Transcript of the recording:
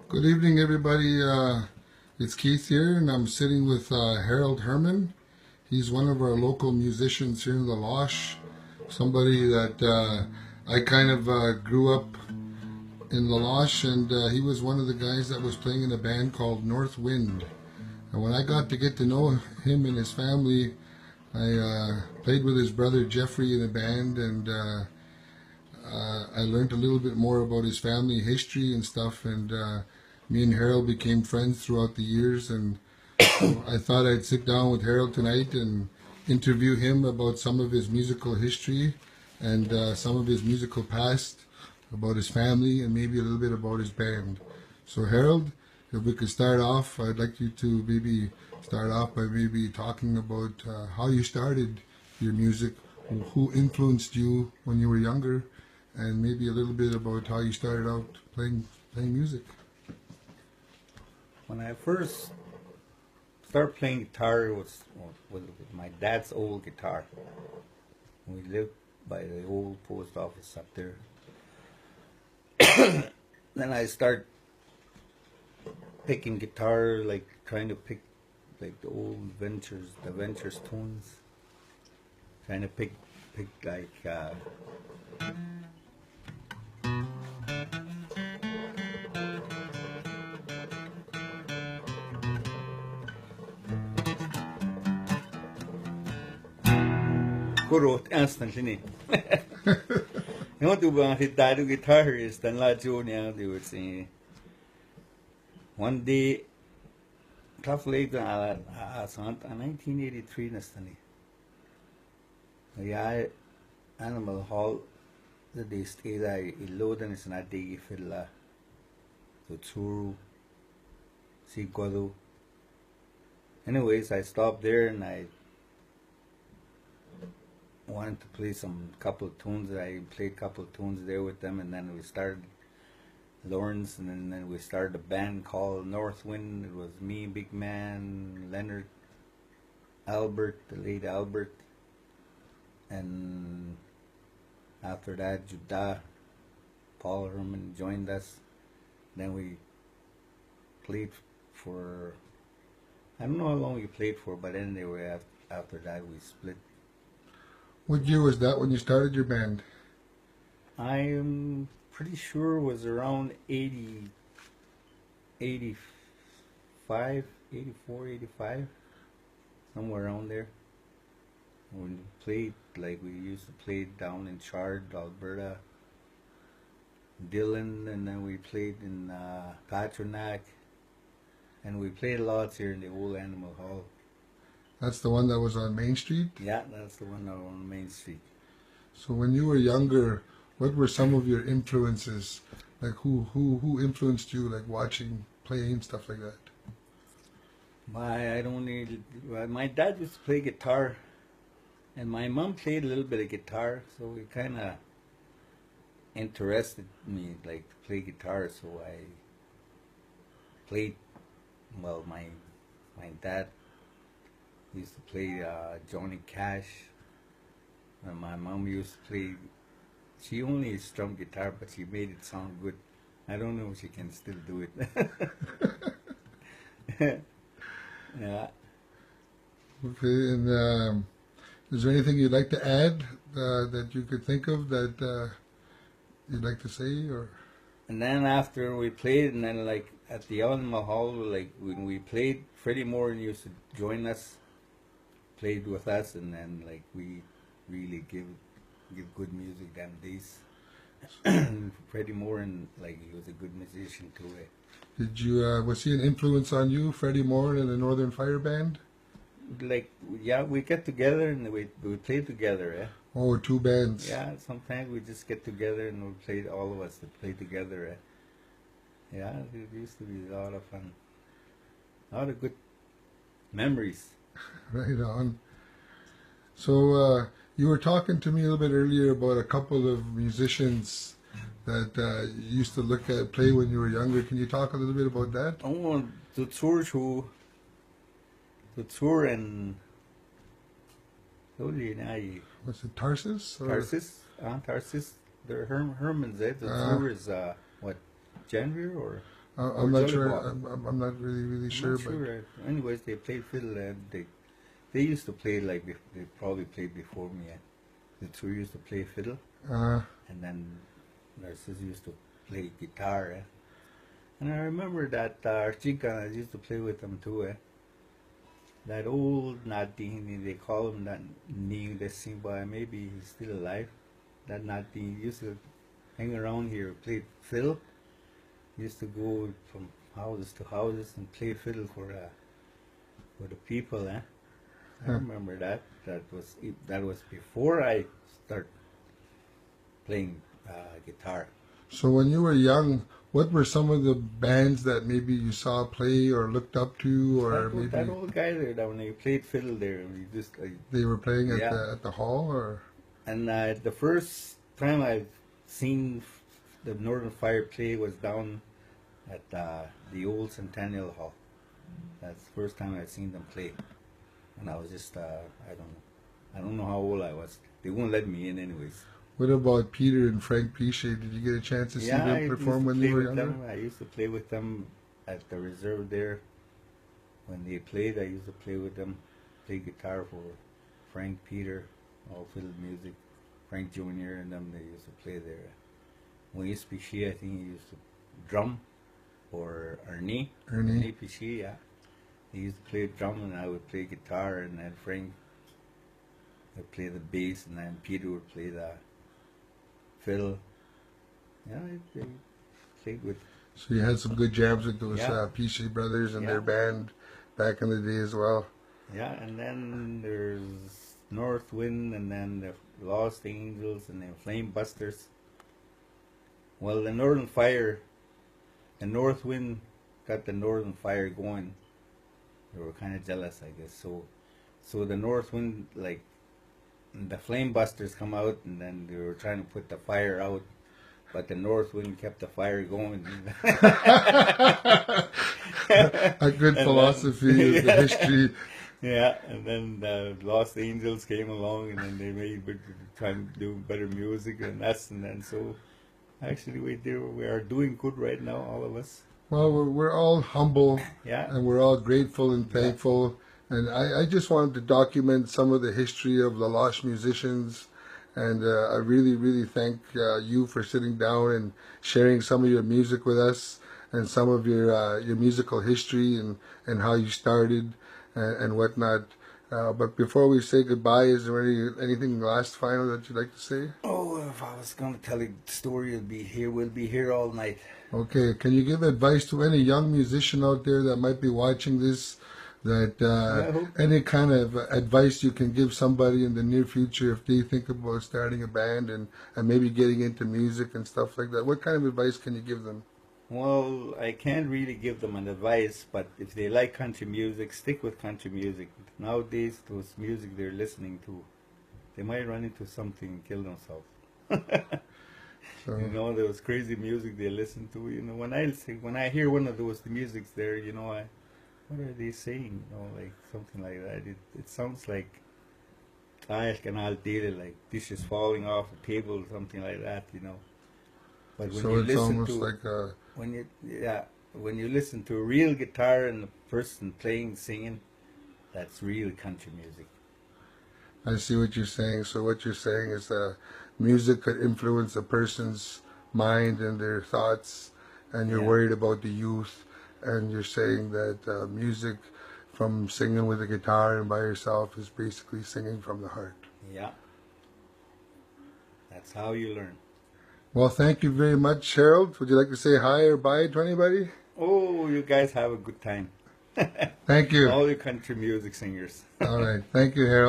Good evening, everybody. It's Keith here, and I'm sitting with Harold Herman. He's one of our local musicians here in La Loche. Somebody that I kind of grew up in La Loche, and he was one of the guys that was playing in a band called North Wind. And when I got to get to know him and his family, I played with his brother Jeffrey in a band, and I learned a little bit more about his family history and stuff, and me and Harold became friends throughout the years, and I thought I'd sit down with Harold tonight and interview him about some of his musical history and some of his musical past, about his family, and maybe a little bit about his band. So Harold, if we could start off, I'd like you to maybe start off by maybe talking about how you started your music, who influenced you when you were younger, and maybe a little bit about how you started out playing music. When I first started playing guitar, it was with my dad's old guitar. We lived by the old post office up there. Then I started picking guitar, like trying to pick like the old Ventures tunes. Trying to pick like Kuro instantly. You want to be on the guitarist and La Junior, they would say. One day, tough later, 1983 nastani. Yeah, Animal Hall, the day stayed I Ilodan is not digi filla to Tsuru, see Godu. Anyways, I stopped there and I wanted to play some couple of tunes. I played a couple of tunes there with them, and then we started Lawrence, and then we started a band called North Wind. It was me, Big Man, Leonard, Albert, the late Albert, and after that Judah, Paul Herman joined us. Then we played for, I don't know how long we played for, but anyway, after that we split. What year was that when you started your band? I'm pretty sure it was around 80, 85, 84, 85, somewhere around there. When we played, like we used to play down in Chard, Alberta, Dillon, and then we played in Patronac, and we played lots here in the old Animal Hall. That's the one that was on Main Street? Yeah, that's the one on Main Street. So when you were younger, what were some of your influences? Like who influenced you, like watching, playing, stuff like that? My dad used to play guitar, and my mom played a little bit of guitar, so it kind of interested me, like to play guitar. So I played. Well, my dad used to play Johnny Cash, and my mom used to play. She only strummed guitar, but she made it sound good. I don't know if she can still do it. Yeah. Okay, and is there anything you'd like to add that you could think of that you'd like to say, or? And then after we played, and then like at the Animal Hall, like when we played, Freddie Moore used to join us, played with us, and then like we really give good music them days. Freddie Moore, and like he was a good musician too. Did you was he an influence on you, Freddie Moore and the Northern Fire Band? Like, yeah, we get together and we play together. Oh, two bands. Yeah, sometimes we just get together and we play, all of us to play together. Yeah, it used to be a lot of fun, a lot of good memories. Right on. So you were talking to me a little bit earlier about a couple of musicians that you used to look at play when you were younger. Can you talk a little bit about that? Oh, the tour and Was it Tarsus? Tarsus. They're Herman's. The tour is what, January or? I'm or not sure. Jollibop. I'm not really I'm sure, not but sure. Anyways, they played fiddle, and they used to play like they probably played before me. The two used to play fiddle, uh, and then our sister used to play guitar. And I remember that our chica used to play with them too. That old Nadine, they call him that Neil Simba. Maybe he's still alive. That Nadine used to hang around here, play fiddle. Used to go from houses to houses and play fiddle for the people. I remember that. That was before I started playing guitar. so when you were young, what were some of the bands that maybe you saw play or looked up to, or maybe That old guy there, that when he played fiddle there, we just they were playing at yeah. the hall, or And the first time I've seen the Northern Fire play was down at the old Centennial Hall. That's the first time I've seen them play. And I was just, I don't know how old I was. They wouldn't let me in anyways. what about Peter and Frank Pichet? Did you get a chance to see them perform when you were younger? I used to play with them at the reserve there. When they played, I used to play with them, play guitar for Frank, Peter, all fiddle music. Frank Jr. and them, they used to play there. When he used to Pichet, I think he used to drum, or Ernie Pichet, yeah. He used to play drum and I would play guitar, and then Frank would play the bass, and then Peter would play the fiddle. Yeah, they played with. So you had some good jams with those Yeah. Pichet brothers and Yeah. their band back in the day as well. Yeah, and then there's North Wind, and then the Lost Angels, and then Flame Busters. Well, the Northern Fire, the North Wind got the Northern Fire going. They were kind of jealous, I guess. So the North Wind, like, the Flame Busters come out, and then they were trying to put the fire out, but the North Wind kept the fire going. A good philosophy of the history. Yeah, and then the Lost Angels came along, and then they trying to do better music than us, and then so actually we are doing good right now, all of us. Well, we're all humble, Yeah. and we're all grateful and thankful. And I just wanted to document some of the history of La Loche musicians. And I really thank you for sitting down and sharing some of your music with us, and some of your musical history, and how you started and whatnot. But before we say goodbye, is there anything last final that you'd like to say? Oh, if I was going to tell a story, we'll be here all night. Okay, can you give advice to any young musician out there that might be watching this, that any kind of advice you can give somebody in the near future if they think about starting a band and maybe getting into music and stuff like that? What kind of advice can you give them? Well, I can't really give them an advice, but if they like country music, stick with country music. Nowadays, those music they're listening to, they might run into something and kill themselves. So, You know, those crazy music they listen to. You know, when I hear one of those musics there, you know, what are they saying? You know, like something like that. It sounds like like dishes falling off a table, something like that. You know. But when so you it's listen almost to like a... when you listen to a real guitar and the person playing, singing, that's real country music. I see what you're saying. So what you're saying is music could influence a person's mind and their thoughts, and you're worried about the youth, and you're saying that music from singing with a guitar and by yourself is basically singing from the heart. Yeah. That's how you learn. Well, thank you very much, Harold. Would you like to say hi or bye to anybody? Oh, you guys have a good time. Thank you. All you country music singers. All right. Thank you, Harold.